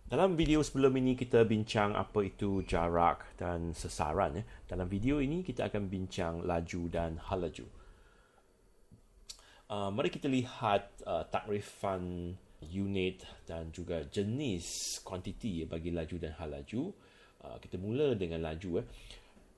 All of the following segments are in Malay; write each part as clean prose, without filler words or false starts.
Dalam video sebelum ini kita bincang apa itu jarak dan sesaran. Dalam video ini kita akan bincang laju dan halaju. Mari kita lihat takrifan unit dan juga jenis kuantiti bagi laju dan halaju. Kita mula dengan laju.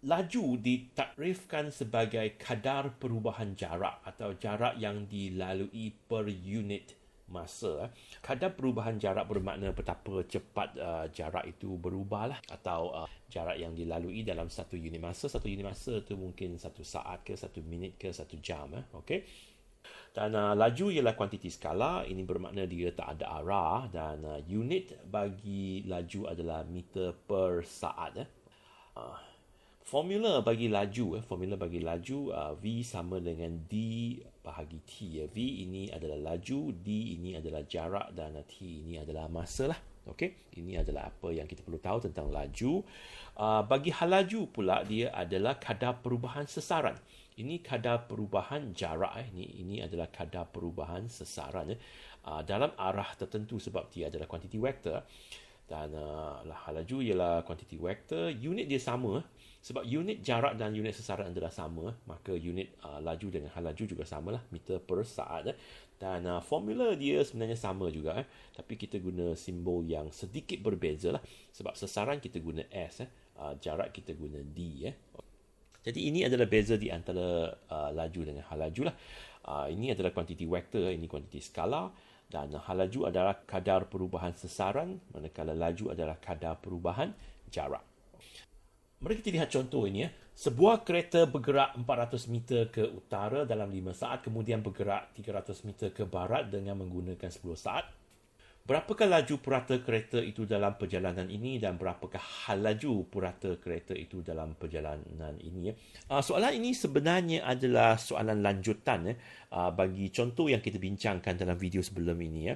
Laju ditakrifkan sebagai kadar perubahan jarak atau jarak yang dilalui per unit masa. Kadar perubahan jarak bermakna betapa cepat jarak itu berubahlah, atau jarak yang dilalui dalam satu unit masa. Satu unit masa itu mungkin 1 saat ke 1 minit ke 1 jam. Okey. Dan laju ialah kuantiti skala. Ini bermakna dia tak ada arah, dan unit bagi laju adalah meter per saat. Formula bagi laju, V sama dengan D bahagi T. V ini adalah laju, D ini adalah jarak, dan T ini adalah masa lah. Okey, ini adalah apa yang kita perlu tahu tentang laju. Bagi halaju pula, dia adalah kadar perubahan sesaran. Ini kadar perubahan jarak. Ini adalah kadar perubahan sesaran dalam arah tertentu, sebab dia adalah kuantiti vektor. Dan halaju ialah kuantiti vektor. Unit dia sama. Sebab unit jarak dan unit sesaran adalah sama, maka unit laju dengan halaju juga samalah, meter per saat. Dan formula dia sebenarnya sama juga, tapi kita guna simbol yang sedikit berbeza lah. Sebab sesaran kita guna S, jarak kita guna D. Jadi ini adalah beza di antara laju dengan halaju lah. Ini adalah kuantiti vektor, ini kuantiti skala. Dan halaju adalah kadar perubahan sesaran, manakala laju adalah kadar perubahan jarak. Mari kita lihat contoh ini. Sebuah kereta bergerak 400 meter ke utara dalam 5 saat, kemudian bergerak 300 meter ke barat dengan menggunakan 10 saat. Berapakah laju purata kereta itu dalam perjalanan ini, dan berapakah halaju purata kereta itu dalam perjalanan ini? Soalan ini sebenarnya adalah soalan lanjutan bagi contoh yang kita bincangkan dalam video sebelum ini.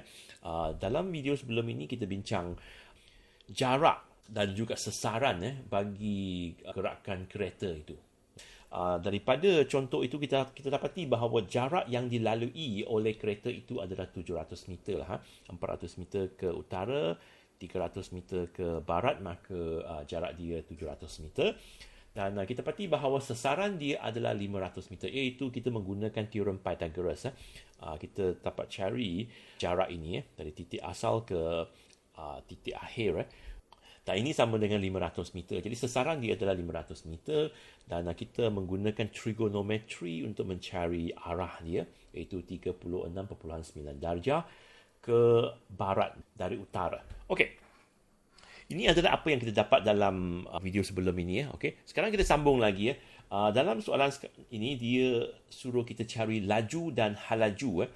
Dalam video sebelum ini kita bincang jarak dan juga sesaran bagi gerakan kereta itu. Daripada contoh itu kita dapati bahawa jarak yang dilalui oleh kereta itu adalah 700 meter lah. 400 meter ke utara, 300 meter ke barat, maka jarak dia 700 meter. Dan kita dapati bahawa sesaran dia adalah 500 meter, iaitu kita menggunakan teorem Pythagoras. Kita dapat cari jarak ini dari titik asal ke titik akhir. Dan ini sama dengan 500 meter. Jadi sesaran dia adalah 500 meter, dan kita menggunakan trigonometri untuk mencari arah dia, iaitu 36.9 darjah ke barat dari utara. Okey. Ini adalah apa yang kita dapat dalam video sebelum ini. Okey. Sekarang kita sambung lagi. Dalam soalan ini dia suruh kita cari laju dan halaju.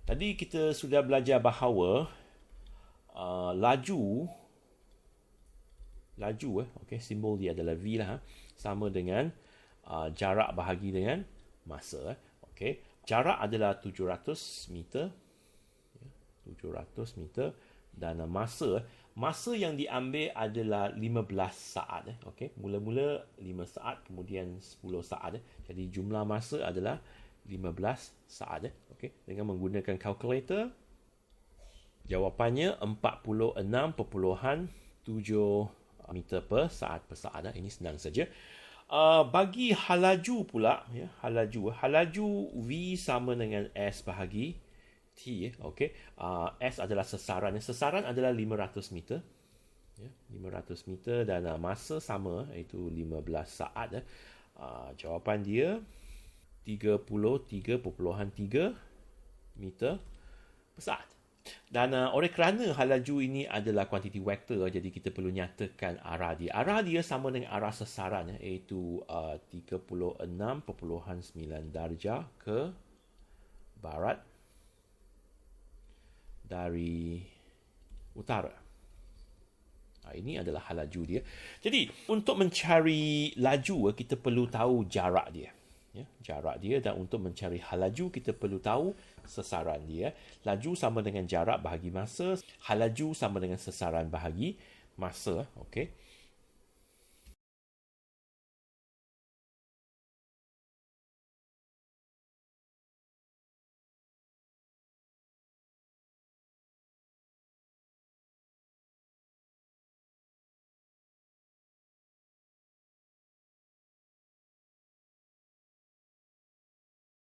Tadi kita sudah belajar bahawa laju, okey, simbol dia adalah V lah, sama dengan jarak bahagi dengan masa. Okey, jarak adalah 700 meter, 700 meter, dan masa yang diambil adalah 15 saat. Okey, mula-mula 5 saat, kemudian 10 saat. Jadi jumlah masa adalah 15 saat. Okey, dengan menggunakan kalkulator, jawapannya 46.7 meter per saat. Ini senang saja. Bagi halaju pula, halaju V sama dengan S bahagi T. Okey. S adalah sesaran. Sesaran adalah 500 meter. 500 meter, dan masa sama, iaitu 15 saat. Jawapan dia 33.3 meter per saat. Dan oleh kerana halaju ini adalah kuantiti vektor, jadi kita perlu nyatakan arah dia. Arah dia sama dengan arah sesaran, iaitu 36.9 darjah ke barat dari utara. Ini adalah halaju dia. Jadi untuk mencari laju, kita perlu tahu jarak dia. Jarak dia, dan untuk mencari halaju kita perlu tahu sesaran dia. Laju sama dengan jarak bahagi masa, halaju sama dengan sesaran bahagi masa. Okey.